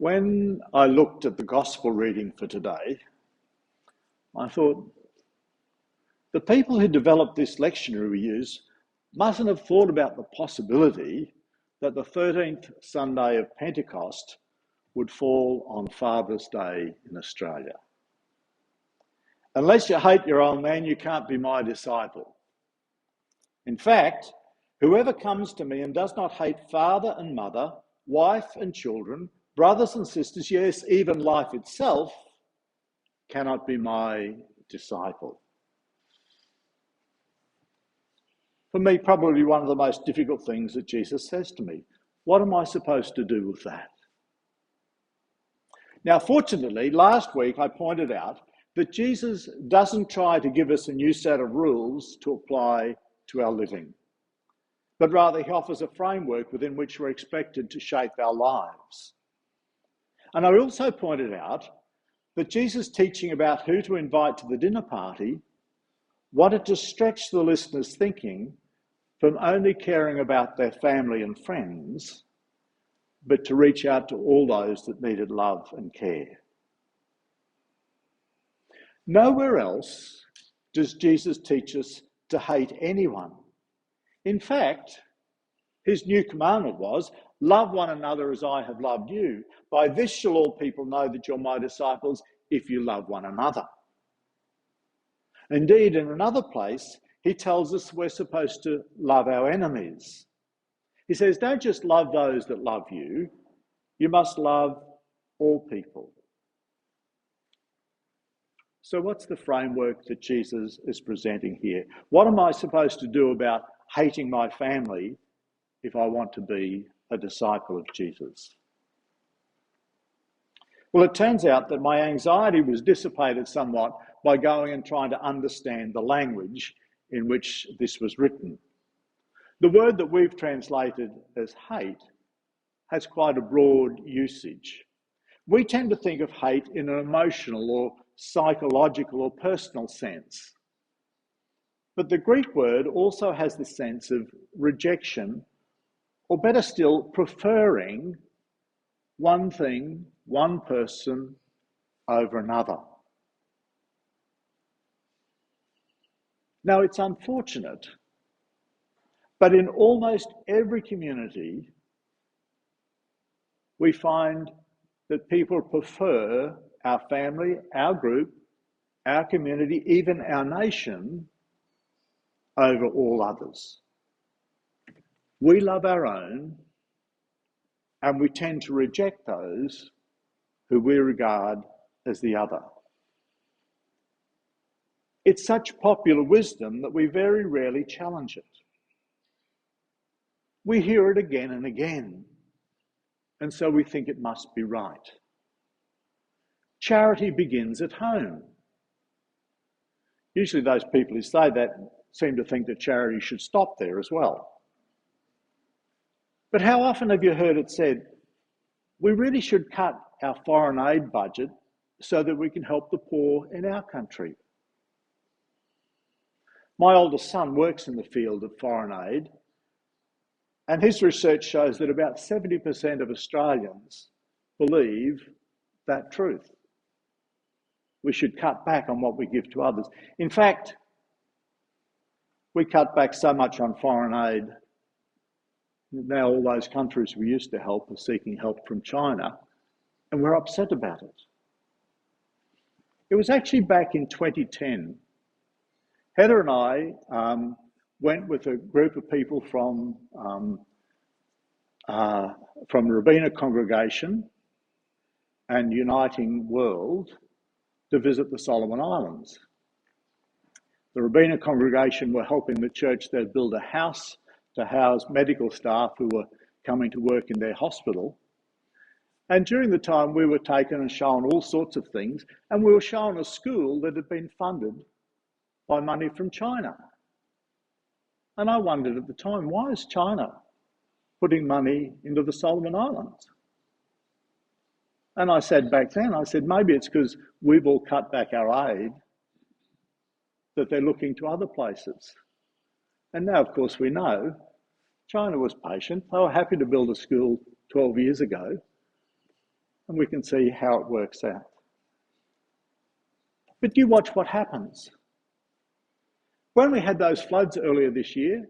When I looked at the gospel reading for today, I thought, the people who developed this lectionary we use mustn't have thought about the possibility that the 13th Sunday of Pentecost would fall on Father's Day in Australia. Unless you hate your old man, you can't be my disciple. In fact, whoever comes to me and does not hate father and mother, wife and children, brothers and sisters, yes, even life itself, cannot be my disciple. For me, probably one of the most difficult things that Jesus says to me. What am I supposed to do with that? Now, fortunately, last week I pointed out that Jesus doesn't try to give us a new set of rules to apply to our living, but rather he offers a framework within which we're expected to shape our lives. And I also pointed out that Jesus' teaching about who to invite to the dinner party wanted to stretch the listeners' thinking from only caring about their family and friends, but to reach out to all those that needed love and care. Nowhere else does Jesus teach us to hate anyone. In fact, his new commandment was, love one another as I have loved you. By this shall all people know that you're my disciples, if you love one another. Indeed, in another place, he tells us we're supposed to love our enemies. He says, don't just love those that love you, you must love all people. So what's the framework that Jesus is presenting here? What am I supposed to do about hating my family if I want to be a disciple of Jesus? Well, it turns out that my anxiety was dissipated somewhat by going and trying to understand the language in which this was written. The word that we've translated as hate has quite a broad usage. We tend to think of hate in an emotional or psychological or personal sense. But the Greek word also has the sense of rejection, or better still, preferring one thing, one person over another. Now, it's unfortunate, but in almost every community, we find that people prefer our family, our group, our community, even our nation, over all others. We love our own, and we tend to reject those who we regard as the other. It's such popular wisdom that we very rarely challenge it. We hear it again and again, and so we think it must be right. Charity begins at home. Usually those people who say that seem to think that charity should stop there as well. But how often have you heard it said, we really should cut our foreign aid budget so that we can help the poor in our country? My oldest son works in the field of foreign aid, and his research shows that about 70% of Australians believe that truth. We should cut back on what we give to others. In fact, we cut back so much on foreign aid, now all those countries we used to help are seeking help from China, and we're upset about it. It was actually back in 2010. Heather and I went with a group of people from the Rabina congregation and Uniting World to visit the Solomon Islands. The Rabina congregation were helping the church there build a house to house medical staff who were coming to work in their hospital. And during the time we were taken and shown all sorts of things, and we were shown a school that had been funded by money from China. And I wondered at the time, why is China putting money into the Solomon Islands? And I said back then, maybe it's because we've all cut back our aid that they're looking to other places. And now, of course, we know China was patient. They were happy to build a school 12 years ago. And we can see how it works out. But you watch what happens. When we had those floods earlier this year,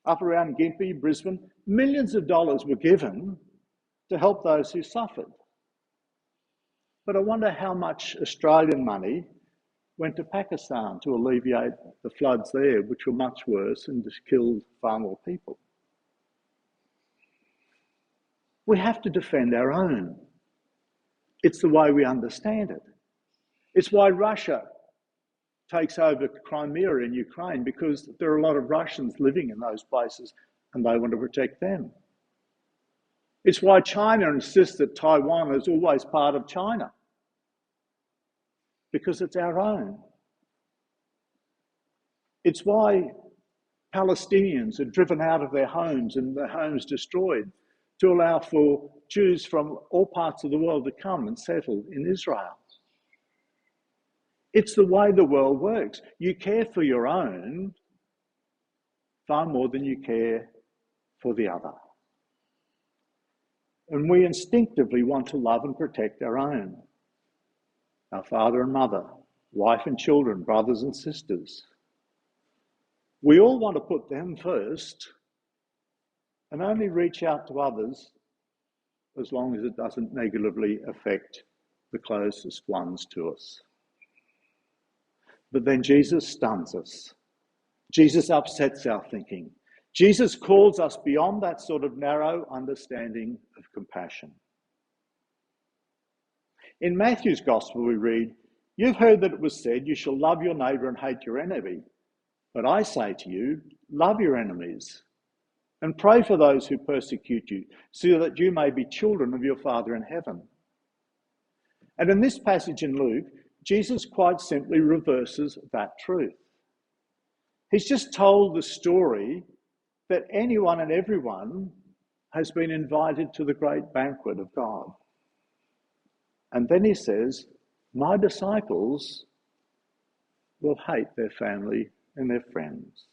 up around Gympie, Brisbane, millions of dollars were given to help those who suffered. But I wonder how much Australian money went to Pakistan to alleviate the floods there, which were much worse and just killed far more people. We have to defend our own. It's the way we understand it. It's why Russia takes over Crimea in Ukraine, because there are a lot of Russians living in those places and they want to protect them. It's why China insists that Taiwan is always part of China, because it's our own. It's why Palestinians are driven out of their homes and their homes destroyed to allow for Jews from all parts of the world to come and settle in Israel. It's the way the world works. You care for your own far more than you care for the other. And we instinctively want to love and protect our own, our father and mother, wife and children, brothers and sisters. We all want to put them first and only reach out to others as long as it doesn't negatively affect the closest ones to us. But then Jesus stuns us. Jesus upsets our thinking. Jesus calls us beyond that sort of narrow understanding of compassion. In Matthew's Gospel we read, "You've heard that it was said, you shall love your neighbour and hate your enemy. But I say to you, love your enemies and pray for those who persecute you, so that you may be children of your Father in heaven." And in this passage in Luke, Jesus quite simply reverses that truth. He's just told the story that anyone and everyone has been invited to the great banquet of God. And then he says, my disciples will hate their family and their friends.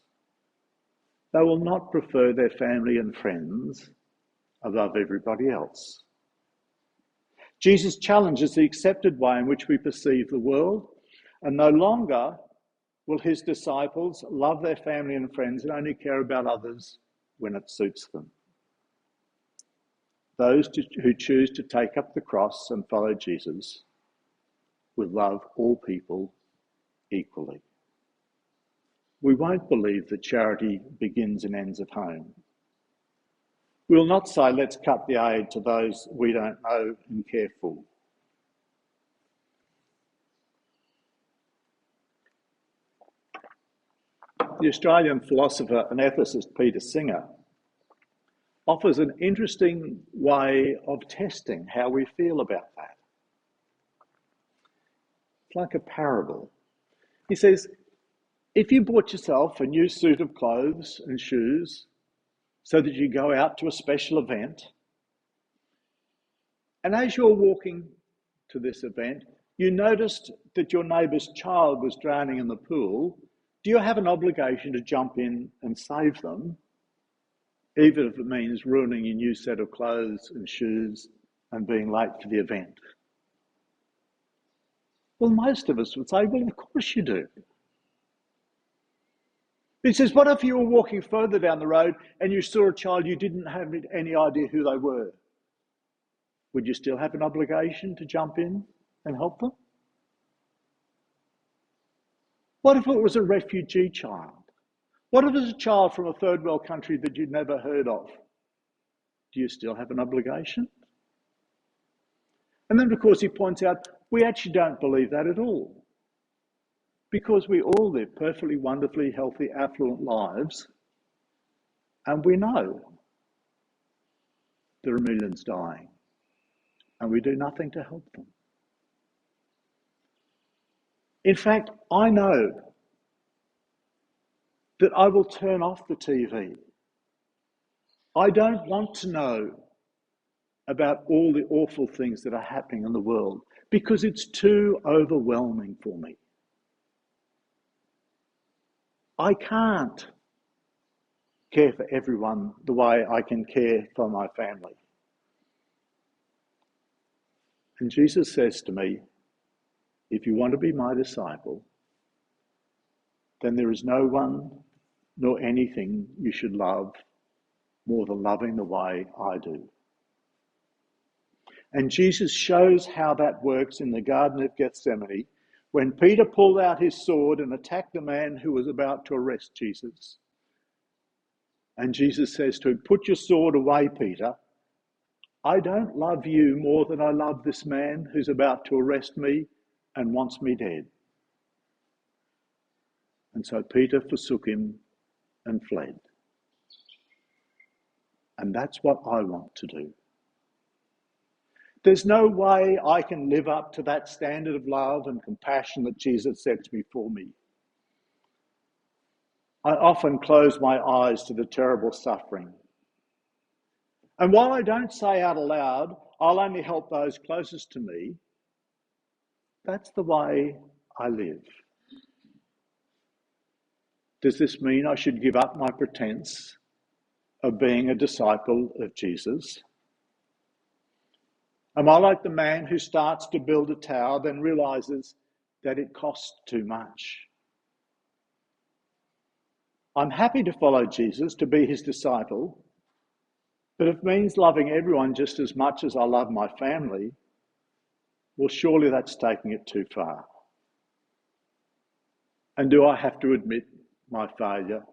They will not prefer their family and friends above everybody else. Jesus challenges the accepted way in which we perceive the world, and no longer will his disciples love their family and friends and only care about others when it suits them. Those who choose to take up the cross and follow Jesus will love all people equally. We won't believe that charity begins and ends at home. We will not say, let's cut the aid to those we don't know and care for. The Australian philosopher and ethicist Peter Singer offers an interesting way of testing how we feel about that. It's like a parable. He says, if you bought yourself a new suit of clothes and shoes so that you go out to a special event, and as you're walking to this event, you noticed that your neighbour's child was drowning in the pool, do you have an obligation to jump in and save them, even if it means ruining your new set of clothes and shoes and being late for the event? Well, most of us would say, well, of course you do. He says, what if you were walking further down the road and you saw a child you didn't have any idea who they were? Would you still have an obligation to jump in and help them? What if it was a refugee child? What if it was a child from a third world country that you'd never heard of? Do you still have an obligation? And then, of course, he points out, we actually don't believe that at all, because we all live perfectly, wonderfully healthy, affluent lives, and we know there are millions dying, and we do nothing to help them. In fact, I know that I will turn off the TV. I don't want to know about all the awful things that are happening in the world because it's too overwhelming for me. I can't care for everyone the way I can care for my family. And Jesus says to me, if you want to be my disciple, then there is no one nor anything you should love more than loving the way I do. And Jesus shows how that works in the Garden of Gethsemane when Peter pulled out his sword and attacked the man who was about to arrest Jesus. And Jesus says to him, put your sword away, Peter. I don't love you more than I love this man who's about to arrest me and wants me dead. And so Peter forsook him and fled. And that's what I want to do. There's no way I can live up to that standard of love and compassion that Jesus sets before me. I often close my eyes to the terrible suffering. And while I don't say out aloud, I'll only help those closest to me, that's the way I live. Does this mean I should give up my pretense of being a disciple of Jesus? Am I like the man who starts to build a tower, then realizes that it costs too much? I'm happy to follow Jesus, to be his disciple, but if it means loving everyone just as much as I love my family, well, surely that's taking it too far. And do I have to admit my failure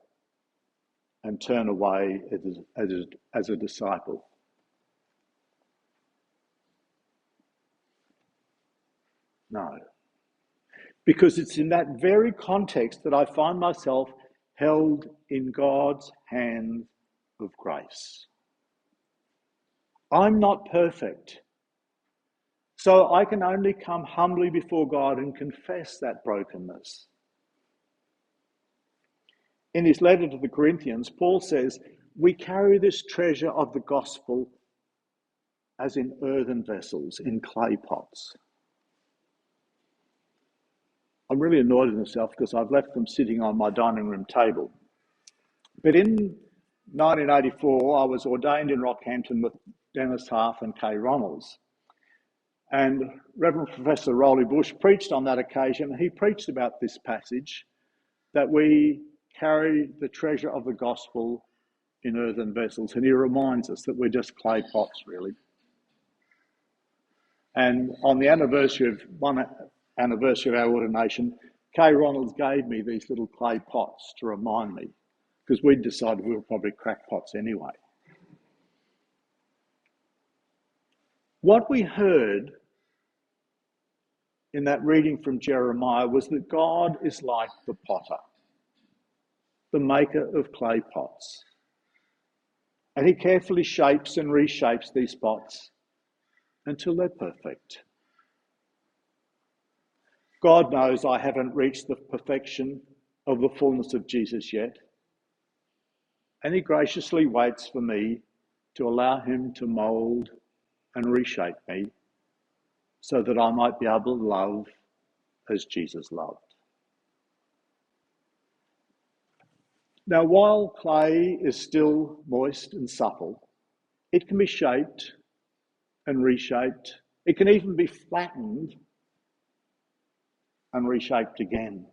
and turn away as a disciple? No. Because it's in that very context that I find myself held in God's hand of grace. I'm not perfect, so I can only come humbly before God and confess that brokenness. In his letter to the Corinthians, Paul says, we carry this treasure of the gospel as in earthen vessels, in clay pots. I'm really annoyed with myself because I've left them sitting on my dining room table. But in 1984, I was ordained in Rockhampton with Dennis Half and Kay Ronalds. And Reverend Professor Rolly Bush preached on that occasion. He preached about this passage, that we carry the treasure of the gospel in earthen vessels. And he reminds us that we're just clay pots, really. And on the one anniversary of our ordination, Kay Ronalds gave me these little clay pots to remind me, because we'd decided we were probably crackpots anyway. What we heard in that reading from Jeremiah was that God is like the potter, the maker of clay pots. And he carefully shapes and reshapes these pots until they're perfect. God knows I haven't reached the perfection of the fullness of Jesus yet. And he graciously waits for me to allow him to mould and reshape me so that I might be able to love as Jesus loved. Now, while clay is still moist and supple, it can be shaped and reshaped. It can even be flattened and reshaped again.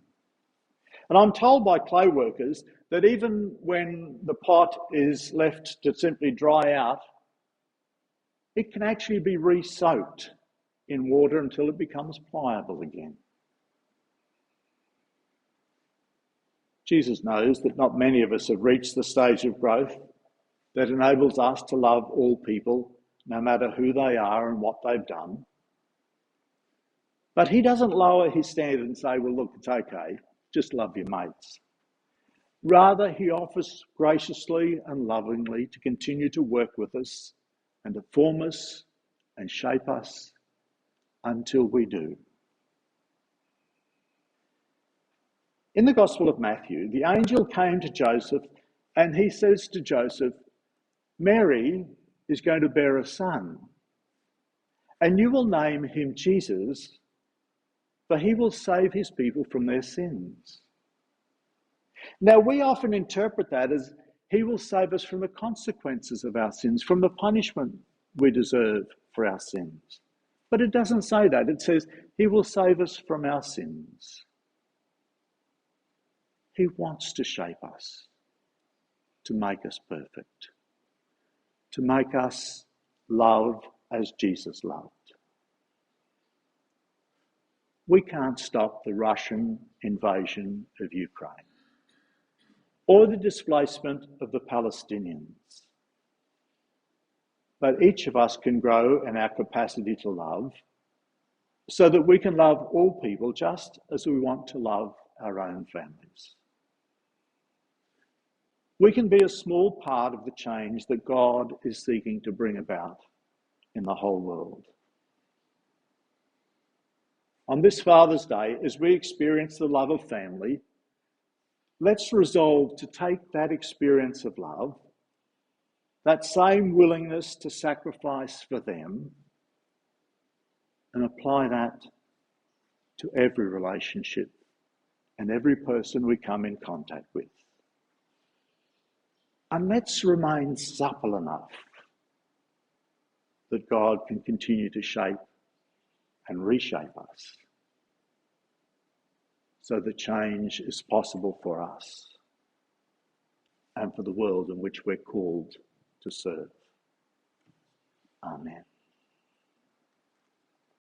And I'm told by clay workers that even when the pot is left to simply dry out, it can actually be re-soaked in water until it becomes pliable again. Jesus knows that not many of us have reached the stage of growth that enables us to love all people, no matter who they are and what they've done. But he doesn't lower his standard and say, well, look, it's okay, just love your mates. Rather, he offers graciously and lovingly to continue to work with us and to form us and shape us until we do. In the Gospel of Matthew, the angel came to Joseph and he says to Joseph, Mary is going to bear a son, and you will name him Jesus, for he will save his people from their sins. Now, we often interpret that as he will save us from the consequences of our sins, from the punishment we deserve for our sins. But it doesn't say that. It says he will save us from our sins. He wants to shape us, to make us perfect, to make us love as Jesus loved. We can't stop the Russian invasion of Ukraine or the displacement of the Palestinians. But each of us can grow in our capacity to love so that we can love all people just as we want to love our own families. We can be a small part of the change that God is seeking to bring about in the whole world. On this Father's Day, as we experience the love of family, let's resolve to take that experience of love, that same willingness to sacrifice for them, and apply that to every relationship and every person we come in contact with. And let's remain supple enough that God can continue to shape and reshape us so that change is possible for us and for the world in which we're called to serve. Amen.